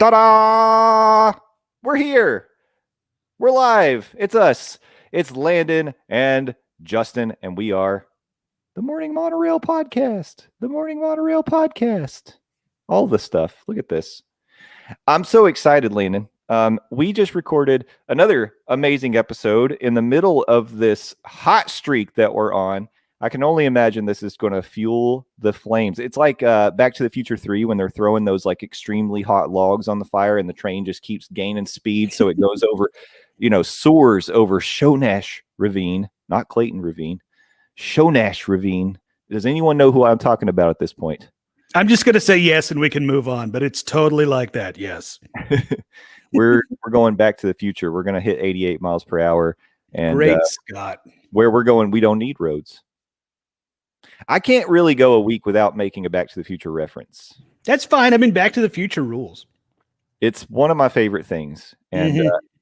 Ta-da! We're here. We're live. It's us. It's Landon and Justin, and we are the Morning Monorail Podcast. The Morning Monorail Podcast. All the stuff. Look at this. I'm so excited, Landon. We just recorded another amazing episode in the middle of this hot streak that we're on. I can only imagine this is going to fuel the flames. It's like Back to the Future 3 when they're throwing those like extremely hot logs on the fire and the train just keeps gaining speed. So it goes over, soars over Shonash Ravine, not Clayton Ravine, Shonash Ravine. Does anyone know who I'm talking about at this point? I'm just going to say yes and we can move on, but it's totally like that. Yes. We're going back to the future. We're going to hit 88 miles per hour. And great, Scott. Where we're going, we don't need roads. I can't really go a week without making a Back to the Future reference. That's fine. I mean, Back to the Future rules. It's one of my favorite things, and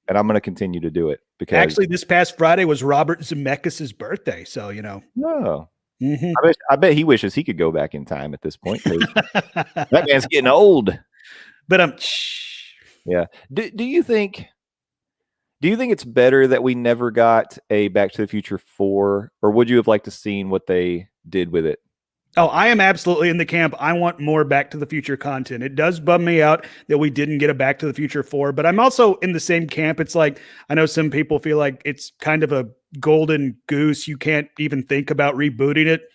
and I'm going to continue to do it because actually, this past Friday was Robert Zemeckis' birthday, so No, I bet he wishes he could go back in time at this point. That man's getting old. But yeah. Do you think it's better that we never got a Back to the Future 4, or would you have liked to seen what they did with it? Oh, I am absolutely in the camp. I want more Back to the Future content. It does bum me out that we didn't get a Back to the Future 4, but I'm also in the same camp. It's like, I know some people feel like it's kind of a golden goose. You can't even think about rebooting it.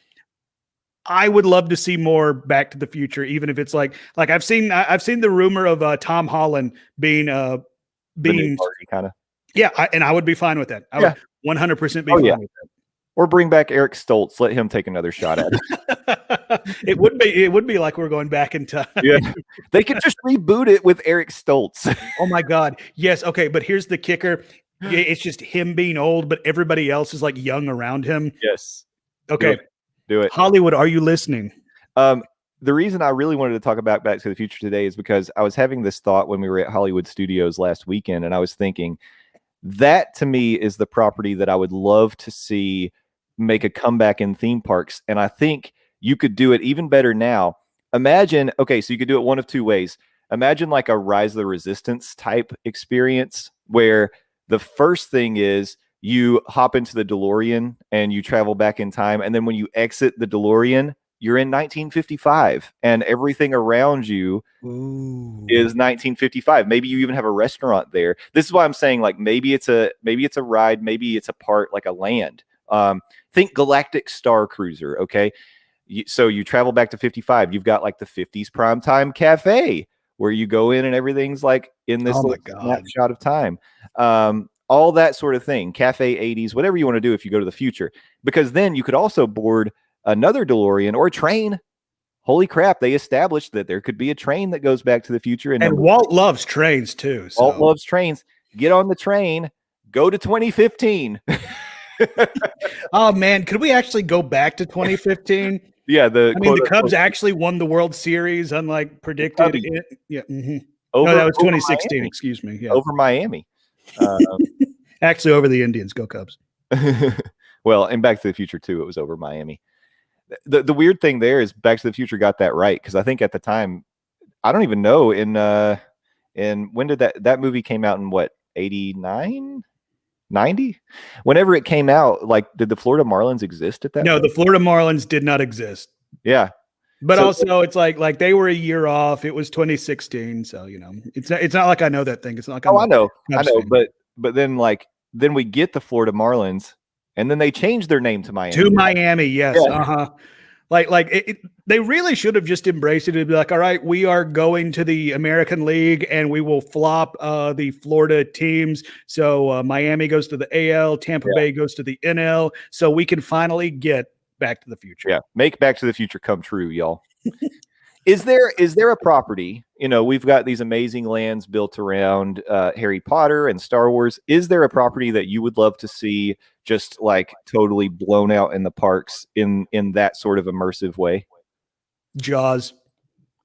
I would love to see more Back to the Future, even if it's like I've seen the rumor of Tom Holland being kind of. Yeah, and I would be fine with that. I would 100% be fine with that. Or bring back Eric Stoltz. Let him take another shot at it. It would be like we're going back in time. Yeah, they could just reboot it with Eric Stoltz. Oh my God, yes. Okay, but here's the kicker: it's just him being old, but everybody else is like young around him. Yes. Okay. Do it. Hollywood, are you listening? The reason I really wanted to talk about Back to the Future today is because I was having this thought when we were at Hollywood Studios last weekend, and I was thinking that to me is the property that I would love to see make a comeback in theme parks. And I think you could do it even better now. Imagine, okay, so you could do it one of two ways. Imagine like a Rise of the Resistance type experience where the first thing is you hop into the DeLorean and you travel back in time. And then when you exit the DeLorean, you're in 1955 and everything around you is 1955. Maybe you even have a restaurant there. This is why I'm saying like maybe it's a ride, maybe it's a part like a land. Think Galactic Star Cruiser. Okay. So you travel back to 55. You've got like the 50s primetime cafe where you go in and everything's like in this snapshot of time. All that sort of thing. Cafe 80s, whatever you want to do if you go to the future, because then you could also board another DeLorean or a train. Holy crap. They established that there could be a train that goes back to the future. And Walt loves trains too. So. Walt loves trains. Get on the train, go to 2015. Oh man, could we actually go back to 2015? Yeah, the Cubs actually won the World Series, unlike predicted. Yeah, no, that was 2016. Miami. Excuse me. Yeah. Over Miami. Actually, over the Indians. Go Cubs. Well, and Back to the Future too. It was over Miami. The weird thing there is Back to the Future got that right because I think at the time, I don't even know in when did that movie came out in what 89. 90? Whenever it came out, like, did the Florida Marlins exist at that No, point? The Florida Marlins did not exist. Yeah. But also it's like they were a year off. It was 2016. So, it's not like I know that thing. It's not like I know. But then we get the Florida Marlins and then they changed their name to Miami. To Miami, yes. Yeah. They really should have just embraced it and be like, all right, we are going to the American League and we will flop the Florida teams. So Miami goes to the AL, Tampa Bay goes to the NL. So we can finally get Back to the Future. Yeah. Make Back to the Future come true, y'all. Is there a property, we've got these amazing lands built around Harry Potter and Star Wars. Is there a property that you would love to see just like totally blown out in the parks in that sort of immersive way? Jaws.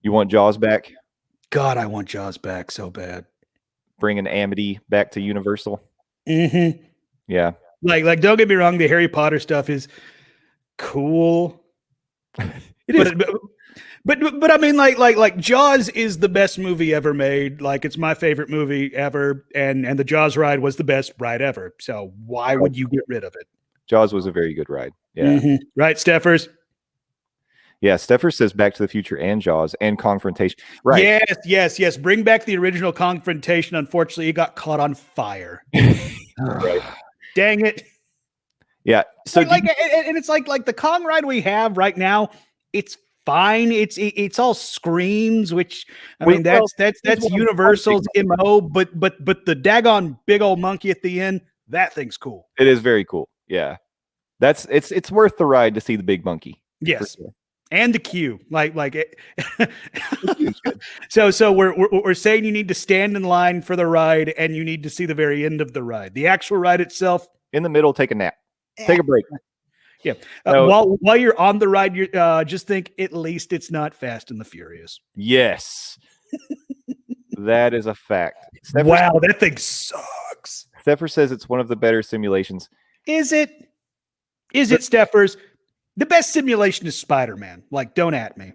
You want Jaws back? God, I want Jaws back so bad. Bringing Amity back to Universal. Mm-hmm. Yeah. Like, don't get me wrong. The Harry Potter stuff is cool. It is. But I mean, like Jaws is the best movie ever made. Like it's my favorite movie ever, and the Jaws ride was the best ride ever. So why would you get rid of it? Jaws was a very good ride. Yeah. Right, Steffers? Yeah, Steffer says Back to the Future and Jaws and Confrontation. Right. Yes. Bring back the original Confrontation. Unfortunately, it got caught on fire. Right. Dang it. Yeah. So and it's like the Kong ride we have right now, it's fine. It's all screens, which I mean that's Universal's MO, but the daggone big old monkey at the end, that thing's cool. It is very cool. Yeah. It's worth the ride to see the big monkey. Yes. Sure. And the queue, like it. So we're saying you need to stand in line for the ride, and you need to see the very end of the ride. The actual ride itself, in the middle, take a nap, take a break. Yeah. While you're on the ride, you just think at least it's not Fast and the Furious. Yes, that is a fact. Wow, that thing sucks. Steffer says it's one of the better simulations. Is it? Is it, Steffers? The best simulation is Spider-Man. Like, don't at me.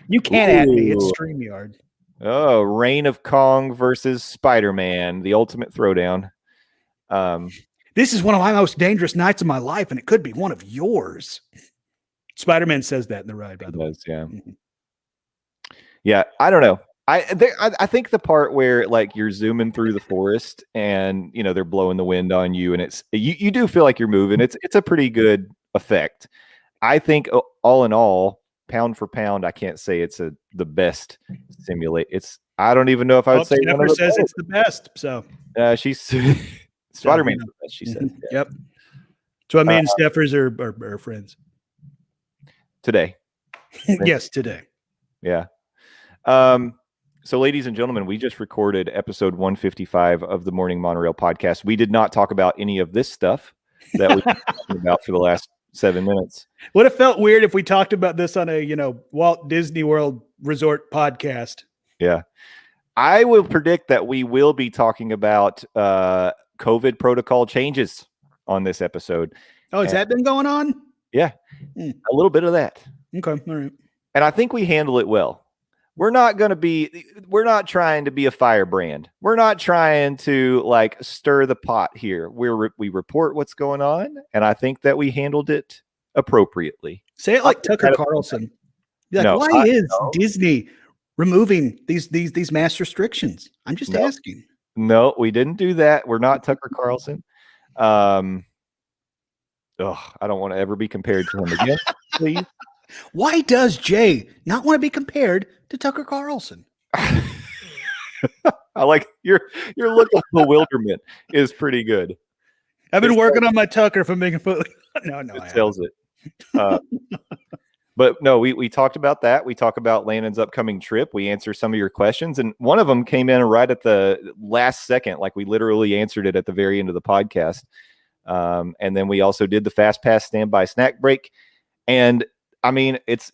You can't at me. It's StreamYard. Oh, Reign of Kong versus Spider-Man, the ultimate throwdown. This is one of my most dangerous nights of my life, and it could be one of yours. Spider-Man says that in the ride, by the way. Yeah. Yeah, I don't know. I think the part where like you're zooming through the forest and you know they're blowing the wind on you and it's you do feel like you're moving. It's a pretty good effect. I think all in all, pound for pound, I can't say it's the best simulate. I don't even know if I would say Jennifer says it's the best. So she's Spider-Man. She said, yeah. Yep. So I mean, Steffers are friends today. Yes, today. Yeah. So, ladies and gentlemen, we just recorded episode 155 of the Morning Monorail podcast. We did not talk about any of this stuff that we've been talking about for the last 7 minutes. Would have felt weird if we talked about this on a Walt Disney World Resort podcast. Yeah, I will predict that we will be talking about COVID protocol changes on this episode. Oh, has that been going on? Yeah, a little bit of that. Okay, all right. And I think we handle it well. We're not trying to be a firebrand. We're not trying to like stir the pot here. We report what's going on, and I think that we handled it appropriately. Say it like Tucker Carlson. Like, no, why is Disney removing these mass restrictions? I'm just asking. No, we didn't do that. We're not Tucker Carlson. I don't want to ever be compared to him again, please. Why does Jay not want to be compared to Tucker Carlson? I like your look of bewilderment is pretty good. I've been working on my Tucker from being no, it sells it. But no, we talked about that. We talk about Landon's upcoming trip. We answer some of your questions, and one of them came in right at the last second, like we literally answered it at the very end of the podcast. And then we also did the Fast Pass standby snack break, and I mean, it's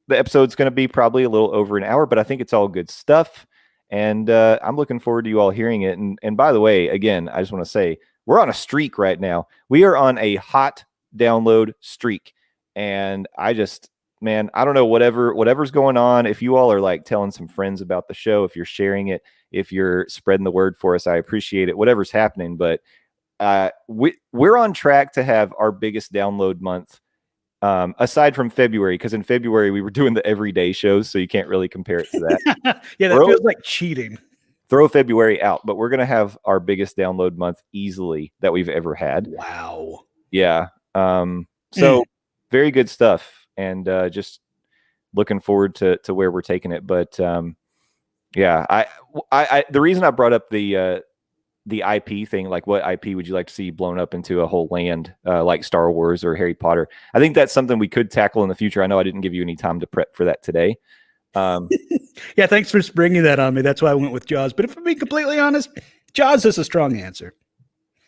the episode's going to be probably a little over an hour, but I think it's all good stuff. And I'm looking forward to you all hearing it. And by the way, again, I just want to say we're on a streak right now. We are on a hot download streak. And I don't know, whatever's going on. If you all are like telling some friends about the show, if you're sharing it, if you're spreading the word for us, I appreciate it, whatever's happening. But we're on track to have our biggest download month. Aside from February, because in February we were doing the everyday shows, so you can't really compare it to that. Yeah, that feels like cheating. Throw February out, but we're going to have our biggest download month easily that we've ever had. Wow. Yeah. So very good stuff, and just looking forward to where we're taking it. But yeah, I the reason I brought up the IP thing, like what IP would you like to see blown up into a whole land, like Star Wars or Harry Potter? I think that's something we could tackle in the future. I know I didn't give you any time to prep for that today. Yeah, thanks for springing that on me. That's why I went with Jaws. But if I'm being completely honest, Jaws is a strong answer.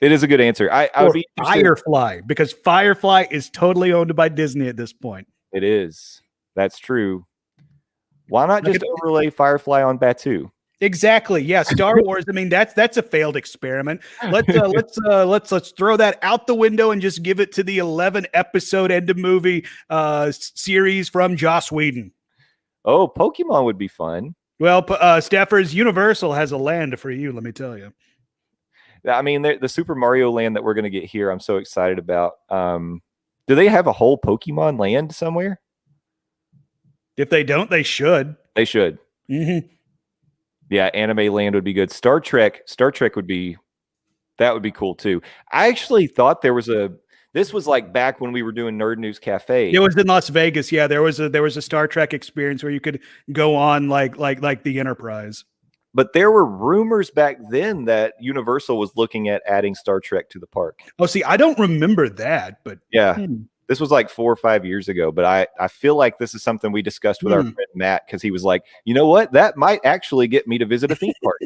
It is a good answer. I would be Firefly, because Firefly is totally owned by Disney at this point. It is. That's true. Why not just overlay Firefly on Batuu? Exactly. Yeah, Star Wars. I mean, that's a failed experiment. Let's throw that out the window and just give it to the 11 episode end of movie series from Joss Whedon. Oh, Pokemon would be fun. Well, Staffers, Universal has a land for you. Let me tell you. I mean, the Super Mario Land that we're going to get here, I'm so excited about. Do they have a whole Pokemon land somewhere? If they don't, they should. They should. Mm-hmm. Yeah, Anime Land would be good. Star Trek would be cool too. I actually thought this was like back when we were doing Nerd News Cafe. It was in Las Vegas. Yeah, there was a Star Trek experience where you could go on like the Enterprise. But there were rumors back then that Universal was looking at adding Star Trek to the park. Oh, see, I don't remember that, but yeah. This was like 4 or 5 years ago, but I feel like this is something we discussed with our friend Matt, because he was like, you know what? That might actually get me to visit a theme park.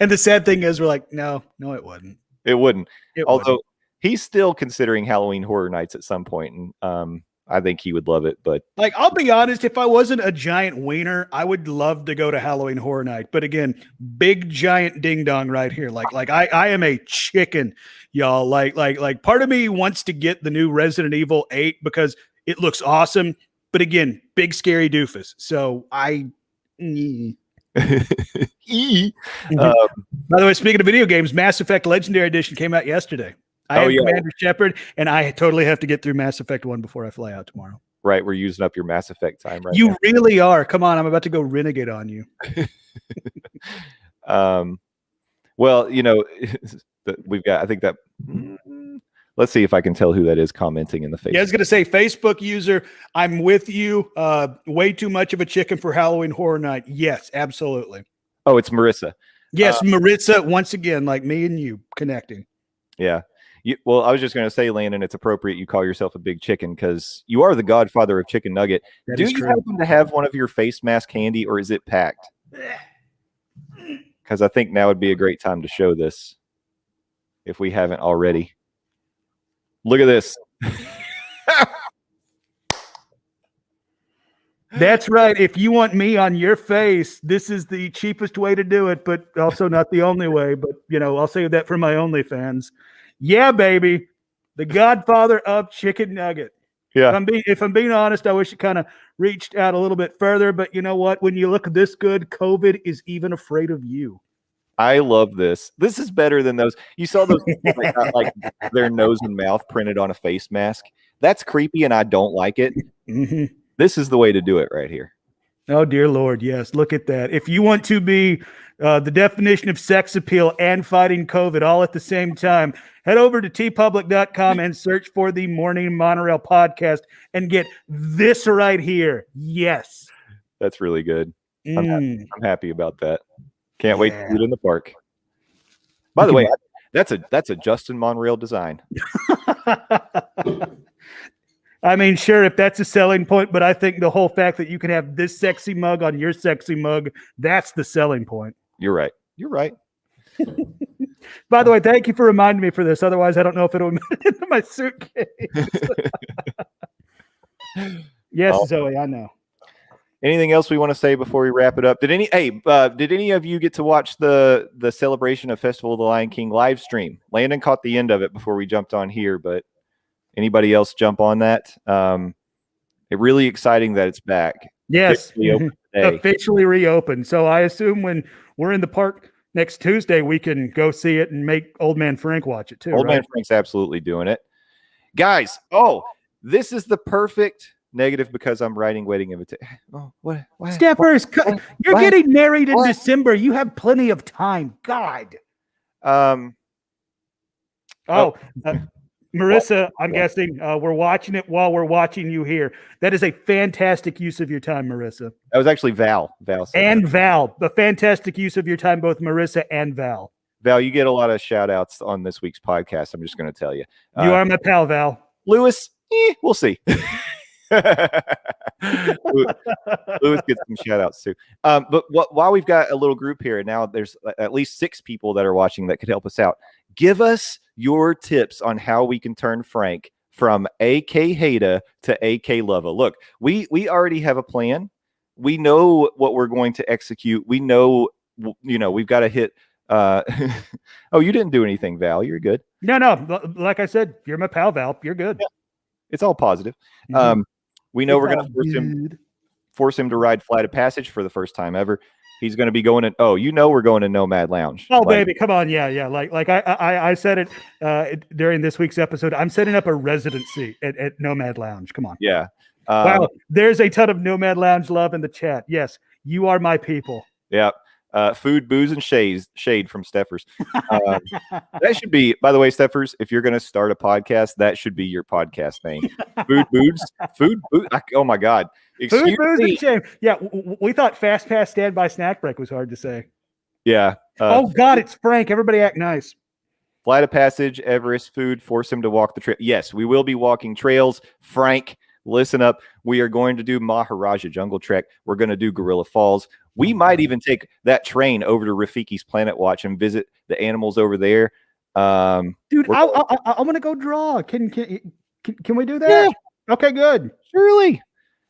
And the sad thing is, we're like, no, it wouldn't. It wouldn't. Although he's still considering Halloween Horror Nights at some point, and I think he would love it. But like, I'll be honest, if I wasn't a giant wiener, I would love to go to Halloween Horror Night. But again, big giant ding dong right here. Like I am a chicken, y'all. Like part of me wants to get the new Resident Evil 8 because it looks awesome. But again, big scary doofus. So I. By the way, speaking of video games, Mass Effect Legendary Edition came out yesterday. I have Commander Shepard, and I totally have to get through Mass Effect 1 before I fly out tomorrow. Right, we're using up your Mass Effect time right You now. really are. Come on, I'm about to go renegade on you. Well, you know, we've got, I think that, let's see if I can tell who that is commenting in the Facebook. Yeah, I was going to say, Facebook user, I'm with you. Way too much of a chicken for Halloween Horror Night. Yes, absolutely. Oh, it's Marissa. Yes, Maritza, once again, like me and you connecting. Yeah. Well, I was just going to say, Landon, it's appropriate you call yourself a big chicken because you are the godfather of chicken nugget. Do you happen to have one of your face mask handy, or is it packed? Because I think now would be a great time to show this if we haven't already. Look at this. That's right. If you want me on your face, this is the cheapest way to do it, but also not the only way. But, you know, I'll say that for my OnlyFans. Yeah, baby. The godfather of chicken nugget. Yeah. If I'm being honest, I wish it kind of reached out a little bit further. But you know what? When you look this good, COVID is even afraid of you. I love this. This is better than those. You saw those people that got like their nose and mouth printed on a face mask. That's creepy, and I don't like it. Mm-hmm. This is the way to do it right here. Oh, dear Lord. Yes. Look at that. If you want to be the definition of sex appeal and fighting COVID all at the same time, head over to tpublic.com and search for the Morning Monorail podcast and get this right here. Yes. That's really good. I'm happy about that. Can't wait to do it in the park. By the way, that's a Justin Monorail design. I mean, sure, if that's a selling point, but I think the whole fact that you can have this sexy mug on your sexy mug, that's the selling point. You're right. You're right. By the way, thank you for reminding me for this. Otherwise, I don't know if it'll make it into my suitcase. Yes, Zoe, I know. Anything else we want to say before we wrap it up? Did any of you get to watch the celebration of Festival of the Lion King live stream? Landon caught the end of it before we jumped on here, but anybody else jump on that? It's really exciting that it's back. Yes, officially reopened. So I assume when we're in the park next Tuesday, we can go see it and make Old Man Frank watch it too. Old Man Frank's absolutely doing it. Guys, this is the perfect negative because I'm writing wedding invitation. Oh, what? Steppers, you're getting married in December. You have plenty of time. God. Marissa, I'm guessing we're watching it while we're watching you here. That is a fantastic use of your time, Marissa. That was actually Val. Val. The fantastic use of your time, both Marissa and Val. Val, you get a lot of shout outs on this week's podcast. I'm just going to tell you. You are my pal, Val. Lewis, we'll see. Lewis gets some shout outs too. But while we've got a little group here, now there's at least 6 people that are watching that could help us out. Give us your tips on how we can turn Frank from AK Hater to AK Lover. Look, we already have a plan. we know what we're going to execute. We know, we've got to hit. Oh, you didn't do anything, Val. You're good. No. Like I said, you're my pal, Val. You're good. Yeah, it's all positive. Mhm. We know It's we're going all to force him to ride Flight of Passage for the first time ever. He's going to be going in. Oh, we're going to Nomad Lounge. Oh, baby, come on, yeah. Like I said it during this week's episode. I'm setting up a residency at Nomad Lounge. Come on. Yeah. Wow, there's a ton of Nomad Lounge love in the chat. Yes, you are my people. Yeah. Food, booze, and shade from Steffers. That should be, by the way, Steffers, if you're going to start a podcast, that should be your podcast name. Food, booze. Oh my God. Food, booze, and shame. Yeah, we thought Fast Pass Standby Snack Break was hard to say. Yeah. Oh God, it's Frank. Everybody act nice. Flight of Passage, Everest, food, force him to walk the trail. Yes, we will be walking trails. Frank, listen up. We are going to do Maharaja Jungle Trek. We're going to do Gorilla Falls. We might even take that train over to Rafiki's Planet Watch and visit the animals over there. Dude, I want to go draw. Can we do that? Yeah. Okay, good. Surely.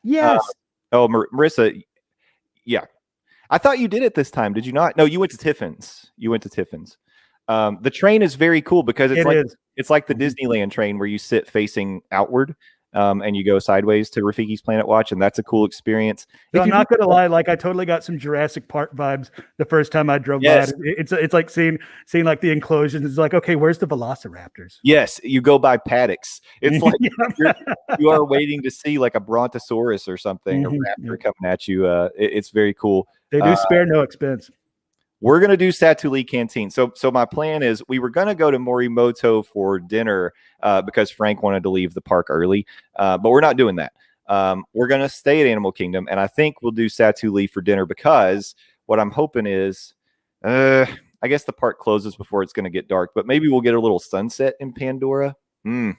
Yes. Marissa. Yeah. I thought you did it this time. Did you not? No, you went to Tiffin's. The train is very cool because it's like the Disneyland train where you sit facing outward. And you go sideways to Rafiki's Planet Watch, and that's a cool experience. So I'm not gonna lie, like I totally got some Jurassic Park vibes the first time I drove by. It's like seeing like the enclosures. It's like, okay, where's the Velociraptors? Yes, you go by paddocks. It's like you are waiting to see like a Brontosaurus or something, a raptor coming at you. It's very cool. They do spare no expense. We're going to do Satuli Canteen. So my plan is we were going to go to Morimoto for dinner because Frank wanted to leave the park early, but we're not doing that. We're going to stay at Animal Kingdom, and I think we'll do Satuli for dinner because what I'm hoping is, I guess the park closes before it's going to get dark, but maybe we'll get a little sunset in Pandora. Okay,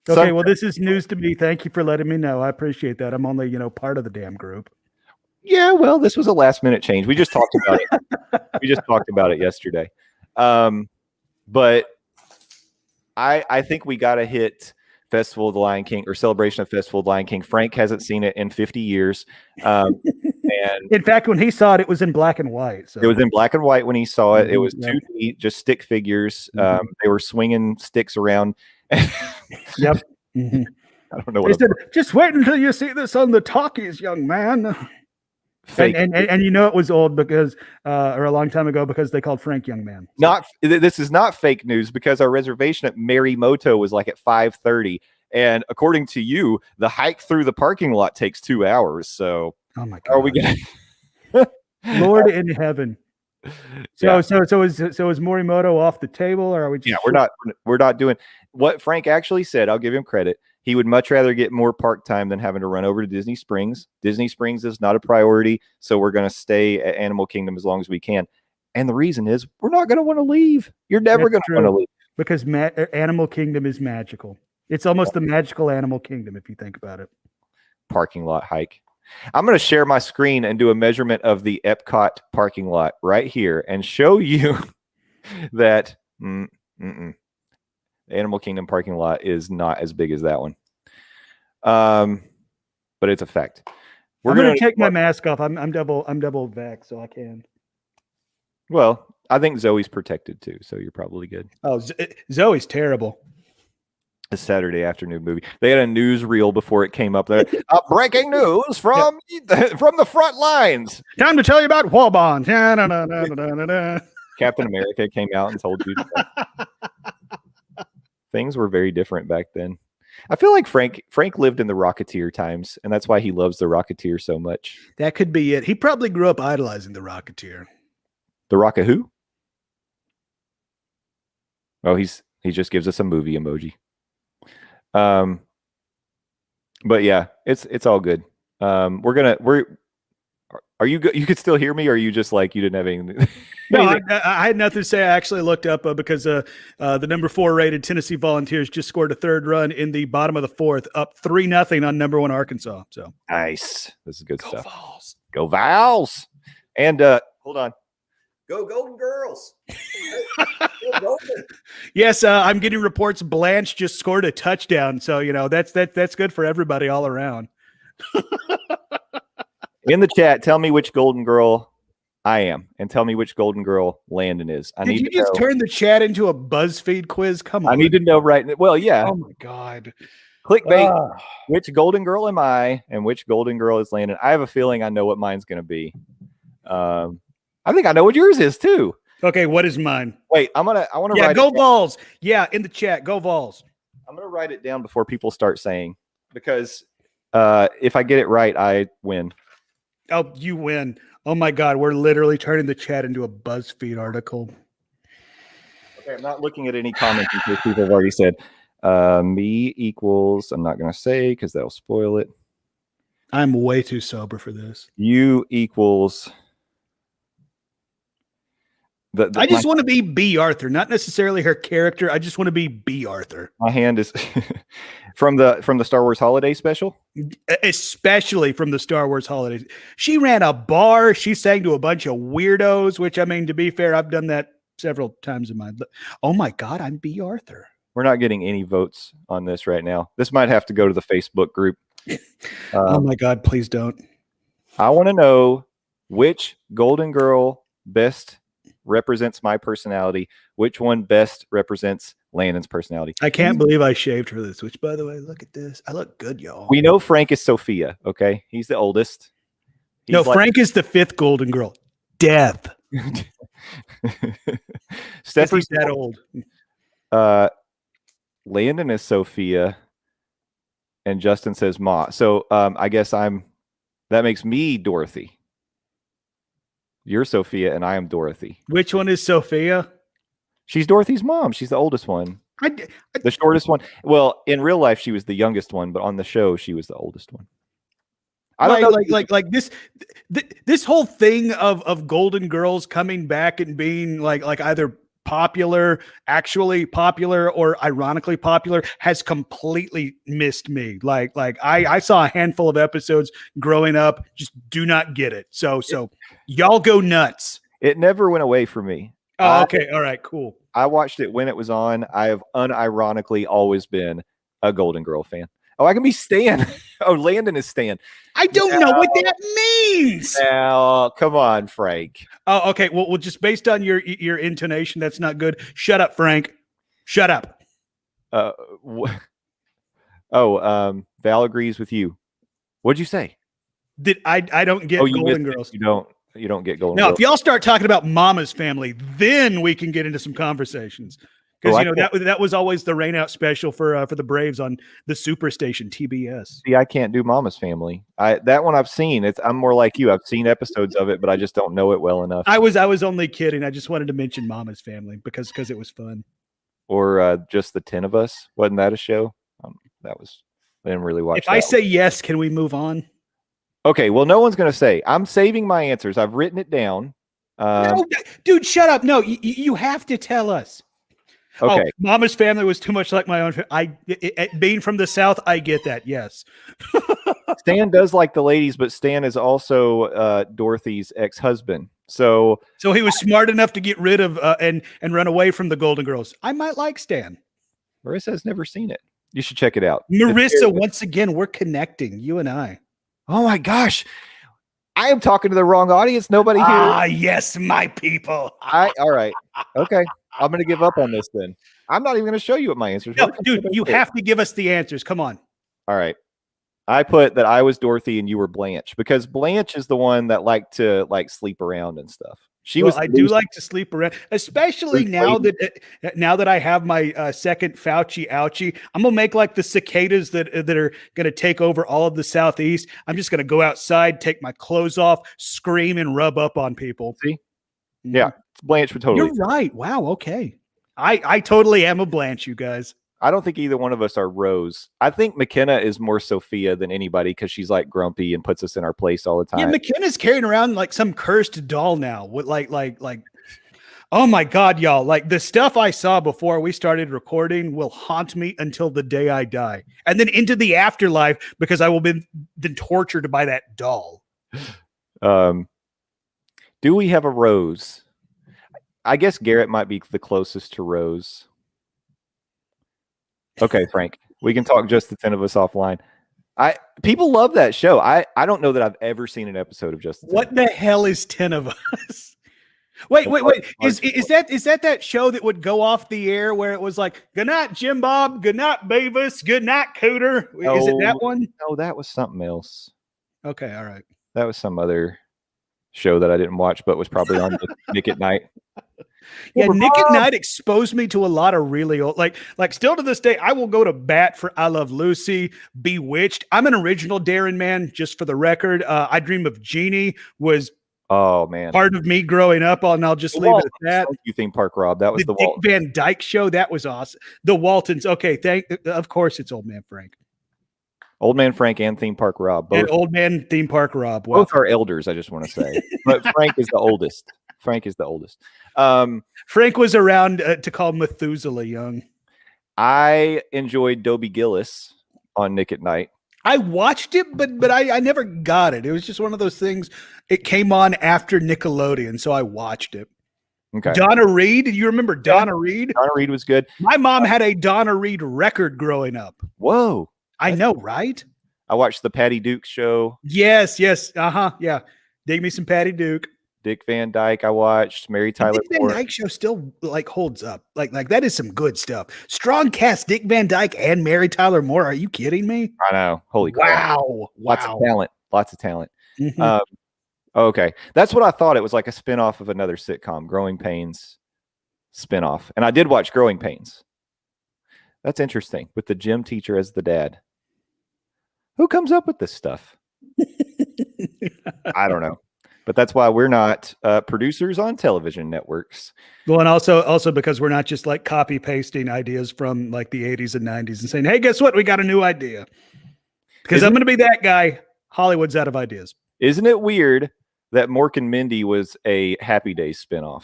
well, this is news to me. Thank you for letting me know. I appreciate that. I'm only, part of the damn group. Yeah, well, this was a last-minute change. We just talked about it. Yesterday. But I think we got to hit Festival of the Lion King or Celebration of Festival of the Lion King. Frank hasn't seen it in 50 years. And in fact, when he saw it, it was in black and white. So. It was in black and white when he saw it. It was 2D, just stick figures. They were swinging sticks around. Yep. I don't know what. Just wait until you see this on the talkies, young man. And it was old because or a long time ago because they called Frank young man. So. This is not fake news because our reservation at Morimoto was like at 5:30, and according to you, the hike through the parking lot takes 2 hours. So, oh my God, are we gonna? Lord in heaven. So is Morimoto off the table, or are we? Just we're not doing what Frank actually said. I'll give him credit. He would much rather get more park time than having to run over to Disney Springs. Disney Springs is not a priority, so we're going to stay at Animal Kingdom as long as we can. And the reason is we're not going to want to leave. You're never going to want to leave. Because Animal Kingdom is magical. It's almost the magical Animal Kingdom if you think about it. Parking lot hike. I'm going to share my screen and do a measurement of the Epcot parking lot right here and show you that the Animal Kingdom parking lot is not as big as that one. But it's a fact. I'm going to take my mask off. I'm double vax, so I can. Well, I think Zoe's protected too, so you're probably good. Oh, Zoe's terrible. A Saturday afternoon movie. They had a newsreel before it came up there. Breaking news from the front lines. Time to tell you about Wabon. Captain America came out and told you things were very different back then. I feel like Frank lived in the Rocketeer times, and that's why he loves the Rocketeer so much. That could be it. He probably grew up idolizing the Rocketeer. The Rocket who? Oh, he just gives us a movie emoji. But yeah, it's all good. Are you you could still hear me, or are you just like you didn't have anything? No, I had nothing to say. I actually looked up because the number 4 rated Tennessee Volunteers just scored a third run in the bottom of the 4th, up 3-0 on number 1 Arkansas. So nice. This is good stuff. Vols. Go Vols. And hold on. Go Golden Girls. Go Golden. Yes, I'm getting reports Blanche just scored a touchdown. So, that's good for everybody all around. In the chat, tell me which Golden Girl I am, and tell me which Golden Girl Landon is. I Did need you to just know. turn the chat into a BuzzFeed quiz? Come on. I need to know right now. Well, yeah. Oh my God. Clickbait. Ah. Which Golden Girl am I, and which Golden Girl is Landon? I have a feeling I know what mine's going to be. I think I know what yours is too. Okay, what is mine? Wait, I want to Yeah, write go it down. Vols. Yeah, in the chat, go Vols. I'm going to write it down before people start saying, because if I get it right, I win. Oh, you win. Oh my God, we're literally turning the chat into a BuzzFeed article. Okay, I'm not looking at any comments in case people have already said me equals. I'm not going to say because that'll spoil it. I'm way too sober for this. You equals. I just want to be B. Arthur, not necessarily her character. I just want to be B. Arthur. My hand is from the Star Wars Holiday Special, especially from the Star Wars holidays. She ran a bar. She sang to a bunch of weirdos. Which, I mean, to be fair, I've done that several times in my. Oh my God, I'm B. Arthur. We're not getting any votes on this right now. This might have to go to the Facebook group. Oh my God, please don't. I want to know which Golden Girl best represents my personality, which one best represents Landon's personality. I can't believe I shaved for this, which, by the way, look at this. I look good, y'all. We know Frank is Sophia, okay? He's the oldest. No, Frank is the 5th Golden Girl. Death. Stephanie's that old. Landon is Sophia, and Justin says Ma. So I guess that makes me Dorothy. You're Sophia, and I am Dorothy. Which one is Sophia? She's Dorothy's mom. She's the oldest one. The shortest one. Well, in real life, she was the youngest one, but on the show, she was the oldest one. I don't know. Like this whole thing of Golden Girls coming back and being like either actually popular, or ironically popular has completely missed me. Like I saw a handful of episodes growing up, just do not get it. So y'all go nuts. It never went away from me. Oh, okay. All right, cool. I watched it when it was on. I have unironically always been a Golden Girl fan. Oh, I can be Stan. Oh, Landon is Stan. I don't know what that means. Now, come on, Frank. Oh, okay. Well, just based on your intonation, that's not good. Shut up, Frank. Shut up. Val agrees with you. What'd you say? I don't get Golden Girls. You don't get Golden Girls. Now, if y'all start talking about Mama's Family, then we can get into some conversations. Because that was always the rain out special for the Braves on the Superstation TBS. See, I can't do Mama's Family. That one I've seen. I'm more like you. I've seen episodes of it, but I just don't know it well enough. I was only kidding. I just wanted to mention Mama's Family because it was fun. Or just the 10 of Us. Wasn't that a show? I didn't really watch. If I say yes, can we move on? Okay. Well, no one's going to say. I'm saving my answers. I've written it down. No, dude, shut up. No, you have to tell us. Okay. Oh, Mama's Family was too much like my own. Being from the South, I get that. Yes. Stan does like the ladies, but Stan is also Dorothy's ex-husband. So he was smart enough to get rid of and run away from the Golden Girls. I might like Stan. Marissa has never seen it. You should check it out. Marissa, once again, we're connecting, you and I. Oh my gosh. I am talking to the wrong audience. Nobody here. Ah, yes, my people. All right. Okay. I'm going to give up on this then. I'm not even going to show you what my answers were. Dude, you have to give us the answers. Come on. All right. I put that I was Dorothy and you were Blanche, because Blanche is the one that liked to sleep around and stuff. I do like to sleep around, especially now that I have my second Fauci ouchie. I'm gonna make like the cicadas that are gonna take over all of the Southeast. I'm just gonna go outside, take my clothes off, scream, and rub up on people. See? Yeah, Blanche would totally. You're right. Wow. Okay. I totally am a Blanche, you guys. I don't think either one of us are Rose. I think McKenna is more Sophia than anybody because she's like grumpy and puts us in our place all the time. Yeah, McKenna's carrying around like some cursed doll now with like, oh my God, y'all. Like the stuff I saw before we started recording will haunt me until the day I die. And then into the afterlife because I will be then tortured by that doll. Do we have a Rose? I guess Garrett might be the closest to Rose. Okay, Frank, we can talk just the 10 of us offline. People love that show. I don't know that I've ever seen an episode of Just the What the hell is 10 of Us? Wait. Is that show that would go off the air where it was like, good night, Jim Bob, good night, Beavis, good night, Cooter? Is it that one? No, that was something else. Okay, all right. That was some other show that I didn't watch, but was probably on Nick at Night. Yeah, Nick at Night exposed me to a lot of really old, like still to this day, I will go to bat for I Love Lucy, Bewitched. I'm an original Darren man, just for the record. I Dream of Jeannie was part of me growing up, and I'll just leave it at that. Thank you, Theme Park Rob. That was the Dick Van Dyke Show. That was awesome. The Waltons. Okay, of course it's Old Man Frank. Old Man Frank and Theme Park Rob. Both. And Old Man Theme Park Rob. Wow. Both are elders, I just want to say. But Frank is the oldest. Frank is the oldest. Frank was around to call Methuselah young. I enjoyed Dobie Gillis on Nick at Night. I watched it, but I never got it. It was just one of those things. It came on after Nickelodeon, so I watched it. Okay. Donna Reed. Do you remember Donna Reed? Donna Reed was good. My mom had a Donna Reed record growing up. Whoa. I know, right? I watched the Patty Duke show. Yes. Uh-huh. Yeah. Dig me some Patty Duke. Dick Van Dyke I watched. Mary Tyler Dick Van Dyke show still like holds up. Like that is some good stuff. Strong cast, Dick Van Dyke and Mary Tyler Moore. Are you kidding me? I know. Holy crap. Wow. Lots of talent. Lots of talent. Mm-hmm. Okay. That's what I thought. It was like a spinoff of another sitcom, Growing Pains spinoff. And I did watch Growing Pains. That's interesting. With the gym teacher as the dad. Who comes up with this stuff? I don't know. But that's why we're not producers on television networks. Well, and also because we're not just like copy pasting ideas from like the 80s and 90s and saying, hey, guess what? We got a new idea. Because I'm going to be that guy. Hollywood's out of ideas. Isn't it weird that Mork and Mindy was a Happy Days spinoff?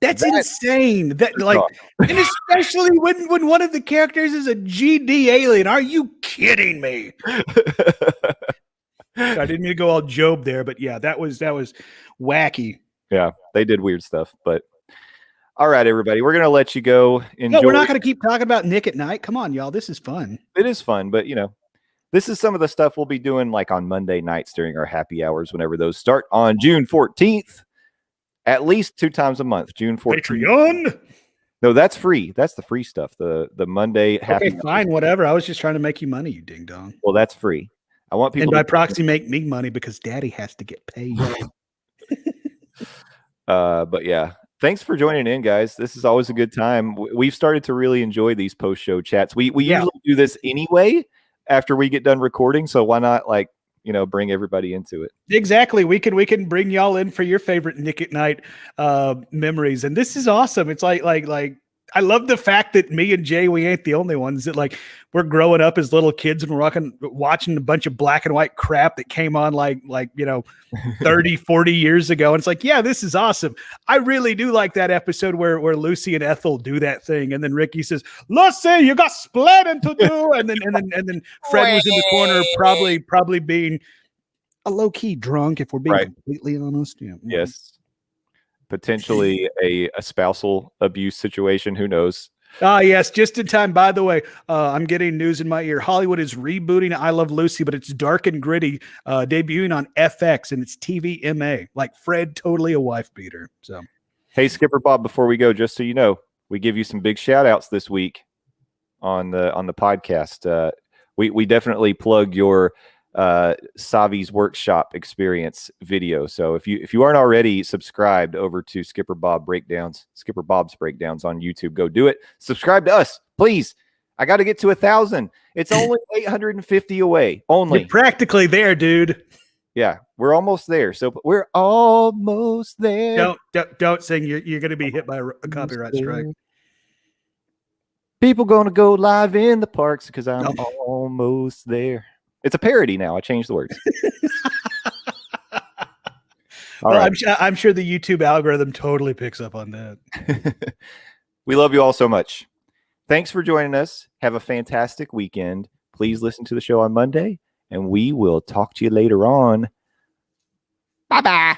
That's insane. That like, and especially when one of the characters is a GD alien. Are you kidding me? I didn't mean to go all Job there, but yeah, that was wacky. Yeah, they did weird stuff. But all right, everybody, we're gonna let you go. No, we're not gonna keep talking about Nick at Night. Come on, y'all. This is fun. It is fun, but this is some of the stuff we'll be doing like on Monday nights during our happy hours whenever those start on June 14th. At least 2 times a month, June 14th. Patreon. No, that's free. That's the free stuff. The Monday happy. Okay, fine, whatever. I was just trying to make you money, you ding dong. Well, that's free. I want people and by proxy make me money because Daddy has to get paid. But yeah, thanks for joining in, guys. This is always a good time. We've started to really enjoy these post-show chats. We usually do this anyway after we get done recording, so why not bring everybody into it? Exactly. We can bring y'all in for your favorite Nick at Night memories, and this is awesome. It's like I love the fact that me and Jay, we ain't the only ones that like we're growing up as little kids and we're watching a bunch of black and white crap that came on like 30, 40 years ago. And it's like, yeah, this is awesome. I really do like that episode where Lucy and Ethel do that thing. And then Ricky says, Lucy, you got splitting to do. And then Fred was in the corner, probably being a low key drunk, if we're being completely honest. Yeah. Yes. Potentially a spousal abuse situation. Who knows? Yes, just in time. By the way, I'm getting news in my ear. Hollywood is rebooting I Love Lucy, but it's dark and gritty, debuting on FX, and it's TVMA. Like Fred, totally a wife beater. So, hey, Skipper Bob, before we go, just so you know, we give you some big shout outs this week on the podcast. We definitely plug your Savi's Workshop experience video. So if you aren't already subscribed over to Skipper Bob's Breakdowns on YouTube, go do it. Subscribe to us, please. I got to get to 1,000. It's only 850 away. Only. You're practically there, dude. Yeah, we're almost there. So we're almost there. Don't sing. You're going to be hit by a copyright strike. People going to go live in the parks because I'm almost there. It's a parody now. I changed the words. Right. I'm sure the YouTube algorithm totally picks up on that. We love you all so much. Thanks for joining us. Have a fantastic weekend. Please listen to the show on Monday, and we will talk to you later on. Bye-bye.